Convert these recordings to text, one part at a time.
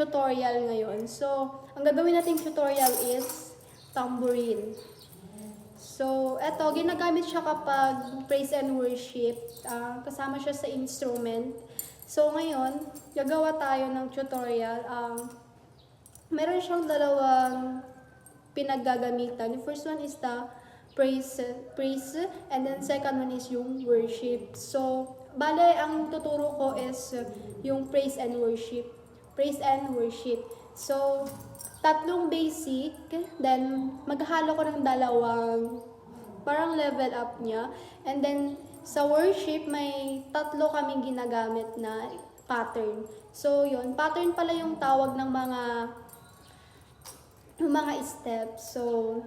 tutorial ngayon. So, ang gagawin nating tutorial is tambourine. So, eto, ginagamit siya kapag praise and worship. Kasama siya sa instrument. So, ngayon, gagawa tayo ng tutorial. Meron siyang dalawang pinaggagamitan. The first one is the praise, and then second one is yung worship. So, bale, ang tuturo ko is yung praise and worship. Praise and worship. So, tatlong basic, then maghahalo ko ng dalawang parang level up niya. And then, sa worship, may tatlo kaming ginagamit na pattern. So, yun. Pattern pala yung tawag ng mga steps. So,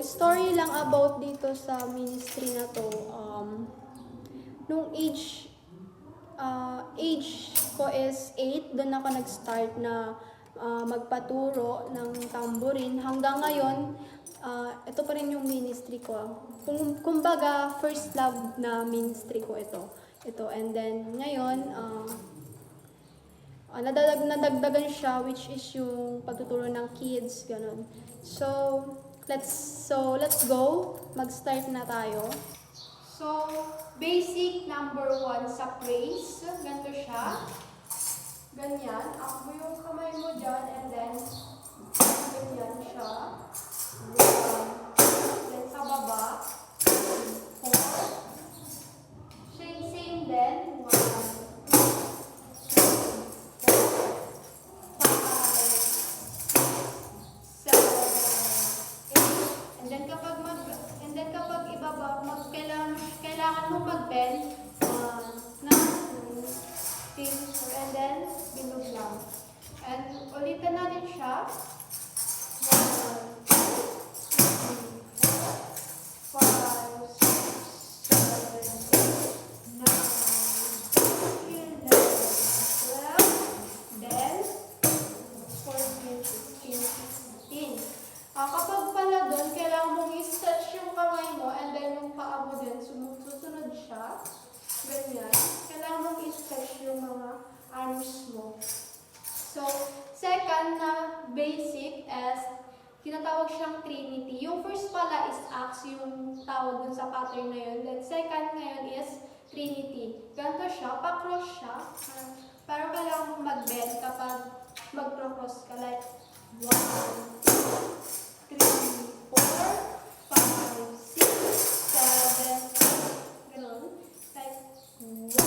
story lang about dito sa ministry na to. Nung age ko is 8, doon ako nag-start na magpaturo ng tambourine. Hanggang ngayon, ito pa rin yung ministry ko. Kumbaga, first love na ministry ko ito. And then, ngayon, nadagdagan siya, which is yung pagtuturo ng kids, ganun. So, let's go. Mag-start na tayo. So, basic number 1 sa praise. Ganito siya. Ganyan. Akbo yung kamay mo dyan, and then, ganyan siya. Then, sa baba. 4. Same then. 1. Kailangan mo mag-bend na 2, 3, 4, and then bilog lang. And ulitin natin siya. 1, 2, 3, 4, 5, 6, 7, 8, 9, 10, 11, 12, then 14, 15, 16. Kapag pala doon, kailangan mong i-stretch yung kamay mo, and then yung paa mo din, susunod siya. Ganyan. Kailangan mong i-stretch yung mga arms mo. So, second na basic is, tinatawag siyang Trinity. Yung first pala is Acts, yung tawag dun sa pattern na yun. Then second ngayon is Trinity. Ganito siya, pa-cross siya. Pero kailangan mong mag-bend kapag mag-cross ka. Like, 1, 2, 3, 4, 5, 6, 7, ganun. Like, 1, 2,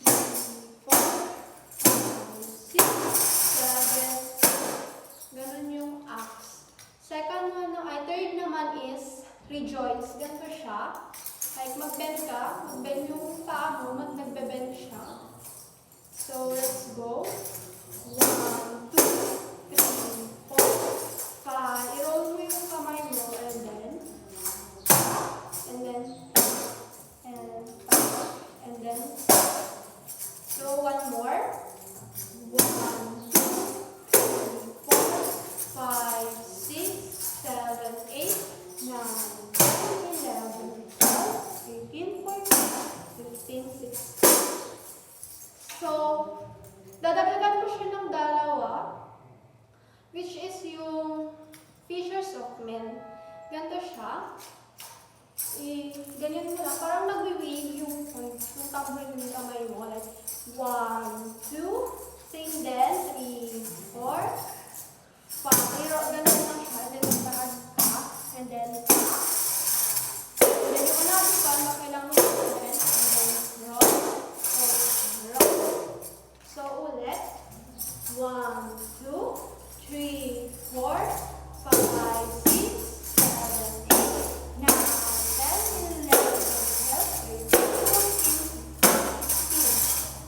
3, 4, 5, 6, 7, ganun yung acts. Second one, third naman is rejoice. Ganito siya. Like, mag-bend ka. Mag-bend yung paa mo. Nagbe-bend siya. So, let's go. 1, 2, 3, 4, 5. I-roll mo yung kamay mo, and then, so one more. 1, 2, 3, 4, 5, 6, 7, 8, 9, 10, 11, 12, 13, 14, 15, 16. So, dadagdagan ko siya ng dalawa, which is yung fishers of men. Ganito siya. Ganyan mo lang. Parang nagwi-wave yung tambourine yung kamay mo. Like, 1, 2, same then, 3, 4, 5. Pero ganun lang siya. And then, magtahag ka. And then, yung another one, kailangan mo yung and then, rock, and rock. So, ulit. 1, 2, 3, 4, 5, 6, 7, 8, 9, 10, 11, 12, 13, 14,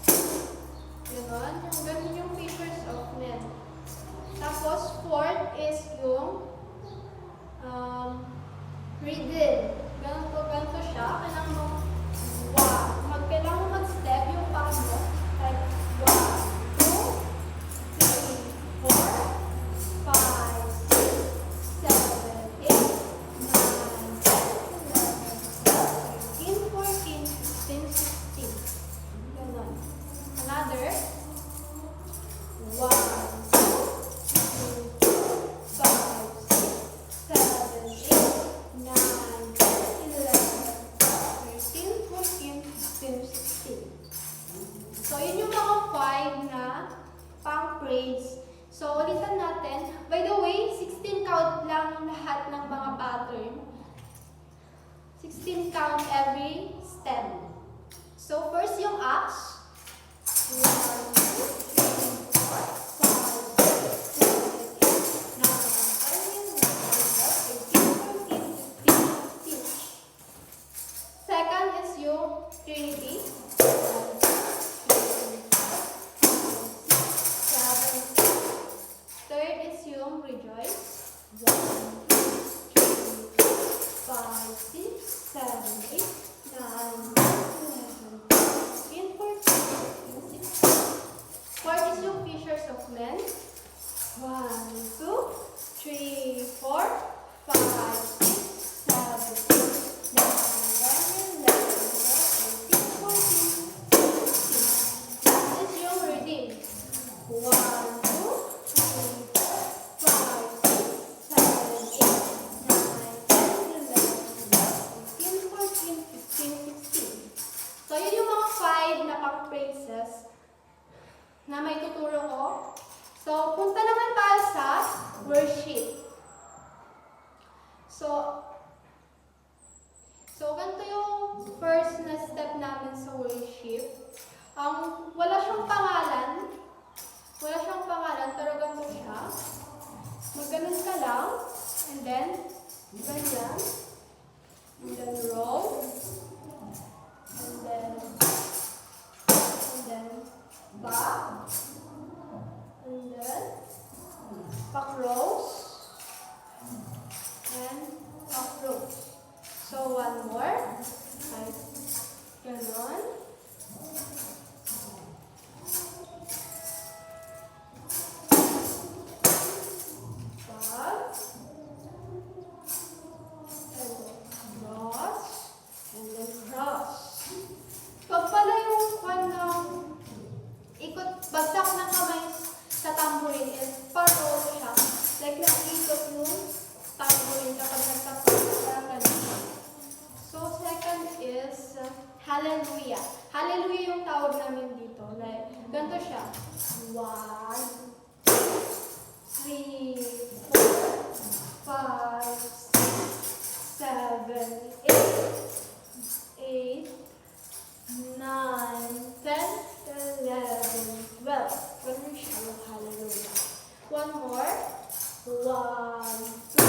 15. Ganun. Ganun yung fishers of men. Tapos, fourth is yung riddle. Ganito siya. Kailangan mo, kailangan mo mag-step yung paa mo. Like, 1, 2, 3, 4, 5, 6, 7, 8, 9, 10, 11, 12, 13, 14, 15, 16. Ganon. Another. 1, 2, 3, 4, 5, 6, 7, 8, 9, 10, 11, 12, 13, 14, 15. 1, 2, 5, 6, 7, 8, 9, 10, 11, 13, 14, 15, 16. So, yun yung mga 5 na pang-praise. So, ulitan natin. By the way, 16 count lang lahat ng mga pattern. 16 count every step. So, first yung Ash. 1, 2, 3, 4, 5, 6, 7, 8, 9, 10, 11, 12, 13, 14, 15, 16. Second is yung Trinity. 1, 2, 3, 4, 5, 6, 7, 8. Third is yung Rejoice. 1, 2, 3, 4, 5, 6, 7, 8, 9, 10, 11, 12, 13, 14, 15, 16. Fourth is yung Fishers of Men. 1, 2, 3, 4, 5, 6, 7, 8, 9, 10, 11, 12, 13, 14, 15. Last is yung Redeem. 1, 2, 3, 4, 5, 6, 7, 8, 9, 10, 11, 12, 13, 14, 15, 16. So, yun yung mga 5 na pang-phrases na may tuturo ko. So, punta naman tayo sa worship. So ganito yung first na step namin sa worship. Wala siyang pangalan. Wala siyang pangalan, pero ganito siya. Magganon ka lang. And then, ganyan. And then roll. And then back. And then pa-cross. And pa-cross. So, one more. Ay, ganon. Back. And then cross. And then cross. Pag pala yung ikot, bagsak ng kamay sa tambourine is pa-roll siya. Like, nag-ikot yung tambourine kapag nagkapag. So, second is hallelujah. Hallelujah yung tawag namin dito. Like, ganito siya. 1, 2, 3, 4, 5, 6, 7, 8, 8, 9, 10, 11, 12. Ganun siya yung hallelujah. One more. 1, 2,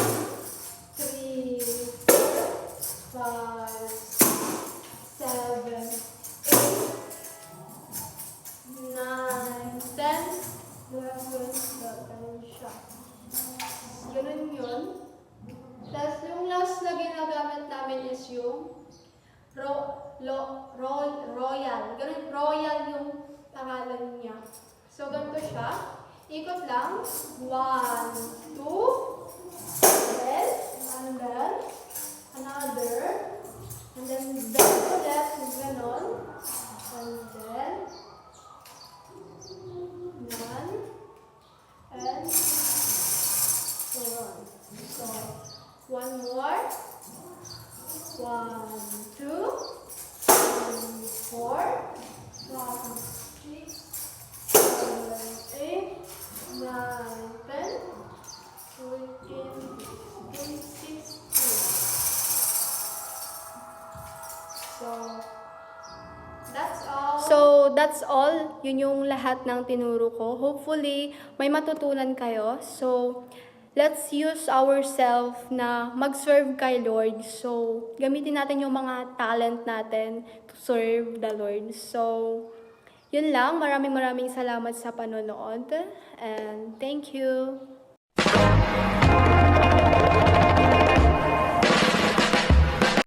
3, 4, 5, 7, 8, 9, 10, 11, 12. Ganun siya. Ganun yun. Tapos yung last na ginagamit namin is yung royal. Ganun, royal yung pangalan niya. So, ganito siya. Ikot lang. 1, 2, and then another. And then back to left, ganon. And then one. And so on. So, one more. 1, 2, 3, 4, 5, 6, 7, 8, 9, 10, 14, 15, 16. So, that's all. Yun yung lahat ng tinuro ko. Hopefully, may matutunan kayo. So, let's use ourselves na mag-serve kay Lord. So, gamitin natin yung mga talent natin to serve the Lord. So, yun lang. Maraming salamat sa panonood. And thank you.